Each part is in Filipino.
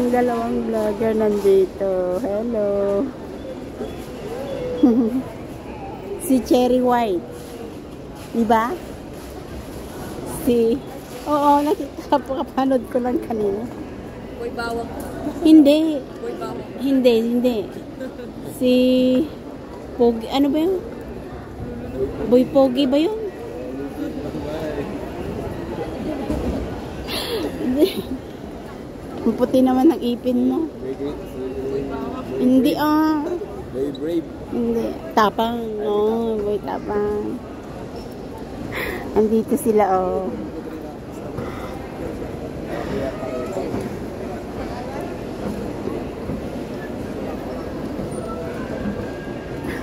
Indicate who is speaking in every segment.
Speaker 1: Ang dalawang vlogger nandito. Hello. Si Cherry White. Diba? Oo, nakapanood ko lang kanina.
Speaker 2: Boy bawang.
Speaker 1: Hindi.
Speaker 2: Boy bawang.
Speaker 1: Hindi. Si Pogi, ano ba yun? Boy Pogi ba yun? Hindi. Ang puti naman ng ipin mo. Hindi
Speaker 3: Very brave.
Speaker 1: Hindi. Tapang. No, boy tapang. Andito sila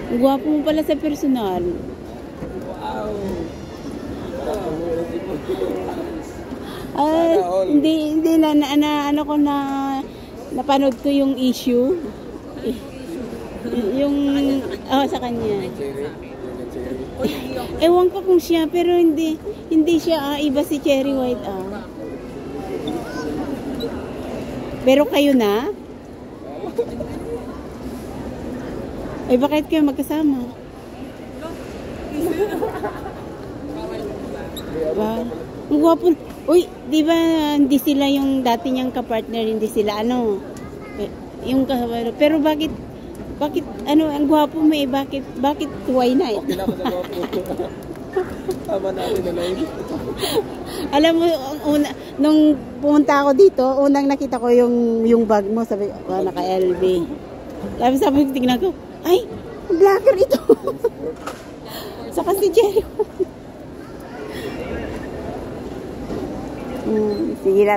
Speaker 1: Ang gwapo mo pala sa personal.
Speaker 3: Wow.
Speaker 1: Ay, hindi na ano ko na napanood ko yung issue. Yung sa kanya. Ewan ko kung siya pero hindi siya iba si Cherry White Pero kayo na? Eh bakit kayo magkasama? Wow. Ang gwapo. Uy, di ba hindi sila yung dati niyang kapartner, hindi sila yung pero bakit ang gwapo mo bakit why not?
Speaker 3: Tama natin na live.
Speaker 1: Alam mo, nung pumunta ako dito, unang nakita ko yung bag mo, sabi ko, naka-LV. Sabi ko, tingnan ko, ay, vlogger ito. Saka si Jerry. Sige na.